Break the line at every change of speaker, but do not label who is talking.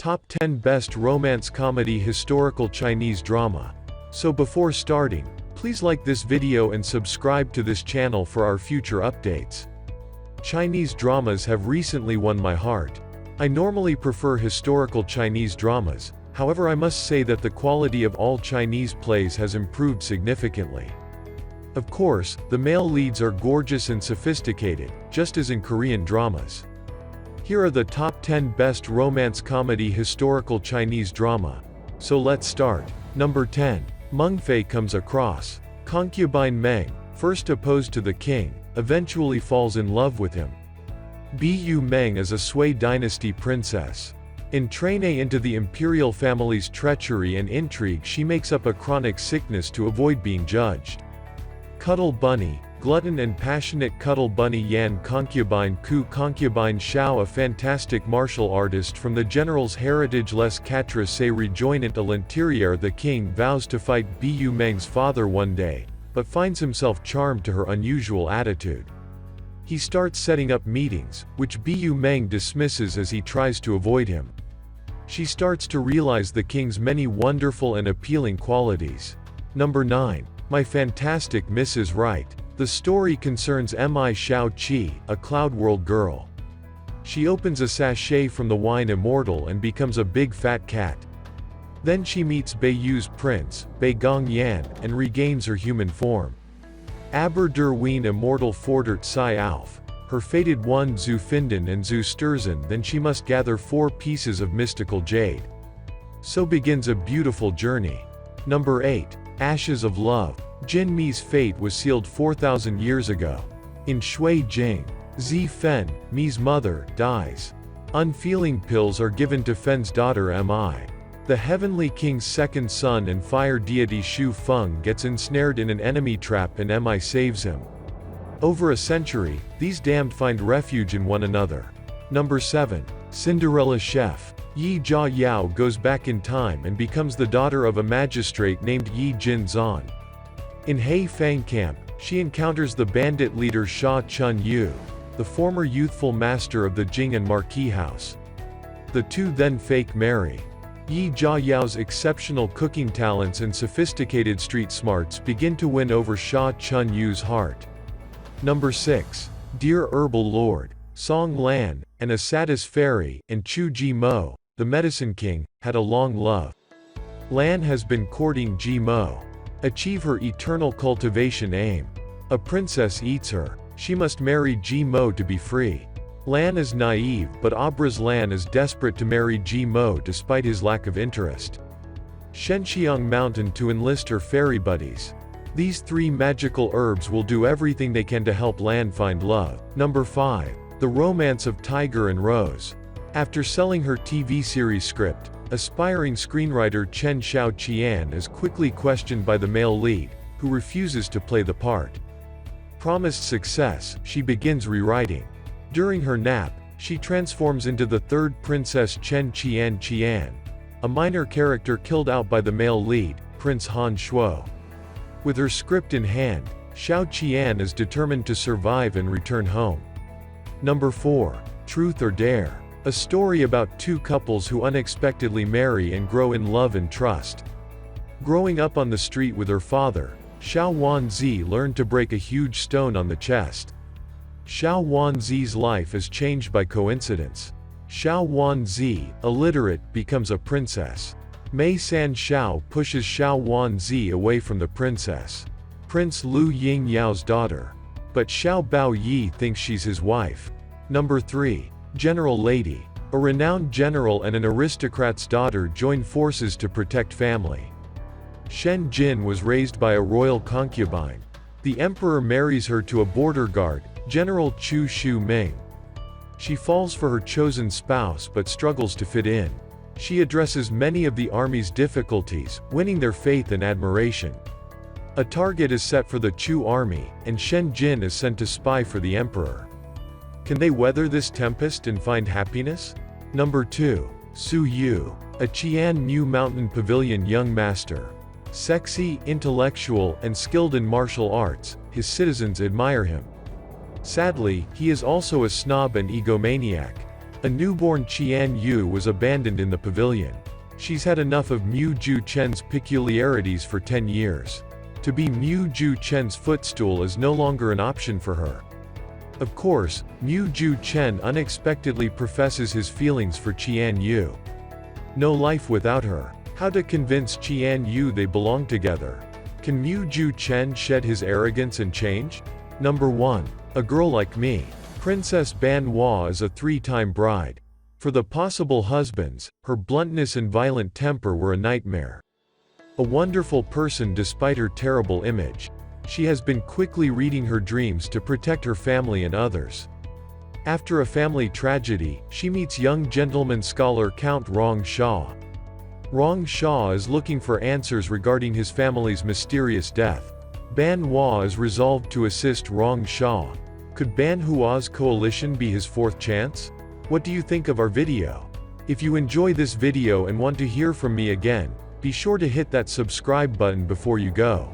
Top 10 Best Romance Comedy Historical Chinese Drama. So before starting, please like this video and subscribe to this channel for our future updates. Chinese dramas have recently won my heart. I normally prefer historical Chinese dramas, however I must say that the quality of all Chinese plays has improved significantly. Of course, the male leads are gorgeous and sophisticated, just as in Korean dramas. Here are the top 10 best romance comedy historical Chinese drama. So let's start. Number 10. Meng Fei comes across. Concubine Meng, first opposed to the king, eventually falls in love with him. Bu Meng is a Sui dynasty princess. Entraînée into the imperial family's treachery and intrigue, she makes up a chronic sickness to avoid being judged. Cuddle Bunny, glutton and passionate Cuddle Bunny Yan Concubine Xiao, a fantastic martial artist from the general's heritage. Les Quatre se rejoignent à l'intérieur. The king vows to fight Bu Meng's father one day, but finds himself charmed to her unusual attitude. He starts setting up meetings, which Bu Meng dismisses as he tries to avoid him. She starts to realize the king's many wonderful and appealing qualities. Number 9. My Fantastic Mrs. Right. The story concerns Mi Xiao-Qi, a Cloud World girl. She opens a sachet from the wine Immortal and becomes a big fat cat. Then she meets Beiyu's prince, Bei Gongyan, and regains her human form. Aber der Wien Immortal fordert sie auf, her fated one zu finden and zu stürzen. Then she must gather 4 pieces of mystical jade. So begins a beautiful journey. Number 8. Ashes of Love. Jin Mi's fate was sealed 4,000 years ago. In Shui Jing, Zi Fen, Mi's mother, dies. Unfeeling pills are given to Fen's daughter Mi. The Heavenly King's second son and fire deity Shu Feng gets ensnared in an enemy trap and Mi saves him. Over a century, these damned find refuge in one another. Number 7. Cinderella Chef. Yi Jia Yao goes back in time and becomes the daughter of a magistrate named Yi Jin Zan. In Hei Fang Camp, she encounters the bandit leader Sha Chun Yu, the former youthful master of the Jing and Marquis House. The two then fake marry. Yi Jia Yao's exceptional cooking talents and sophisticated street smarts begin to win over Sha Chun Yu's heart. Number 6. Dear Herbal Lord. Song Lan, an Assatis fairy, and Chu Ji Mo, the Medicine King, had a long love. Lan has been courting Ji Mo. Achieve her eternal cultivation aim. A princess eats her. She must marry Ji Mo to be free. Lan is naive, but Abra's Lan is desperate to marry Ji Mo despite his lack of interest. Shenxiang Mountain to enlist her fairy buddies. These 3 magical herbs will do everything they can to help Lan find love. Number 5. The Romance of Tiger and Rose. After selling her TV series script, aspiring screenwriter Chen Xiaoqian is quickly questioned by the male lead, who refuses to play the part. Promised success, she begins rewriting. During her nap, she transforms into the 3rd princess Chen Qian, a minor character killed out by the male lead, Prince Han Shuo. With her script in hand, Xiao Qian is determined to survive and return home. Number 4. Truth or Dare. A story about 2 couples who unexpectedly marry and grow in love and trust. Growing up on the street with her father, Xiao Wanzi learned to break a huge stone on the chest. Xiao Wanzi's life is changed by coincidence. Xiao Wanzi, illiterate, becomes a princess. Mei San Xiao pushes Xiao Wanzi away from the princess. Prince Lu Ying Yao's daughter. But Xiao Bao Yi thinks she's his wife. Number 3. General Lady. A renowned general and an aristocrat's daughter join forces to protect family. Shen Jin was raised by a royal concubine. The emperor marries her to a border guard, General Chu Shu Ming. She falls for her chosen spouse but struggles to fit in. She addresses many of the army's difficulties, winning their faith and admiration. A target is set for the Chu army, and Shen Jin is sent to spy for the emperor. Can they weather this tempest and find happiness? Number 2. Su Yu. A Qian New Mountain Pavilion young master. Sexy, intellectual, and skilled in martial arts, his citizens admire him. Sadly, he is also a snob and egomaniac. A newborn Qian Yu was abandoned in the pavilion. She's had enough of Mu Ju Chen's peculiarities for 10 years. To be Mu Ju Chen's footstool is no longer an option for her. Of course, Mu Ju Chen unexpectedly professes his feelings for Qian Yu. No life without her. How to convince Qian Yu they belong together? Can Mu Ju Chen shed his arrogance and change? Number 1. A Girl Like Me. Princess Ban Hua is a 3-time bride. For the possible husbands, her bluntness and violent temper were a nightmare. A wonderful person despite her terrible image. She has been quickly reading her dreams to protect her family and others. After a family tragedy, she meets young gentleman scholar Count Rong Sha. Rong Sha is looking for answers regarding his family's mysterious death. Ban Hua is resolved to assist Rong Sha. Could Ban Hua's coalition be his 4th chance? What do you think of our video? If you enjoy this video and want to hear from me again, be sure to hit that subscribe button before you go.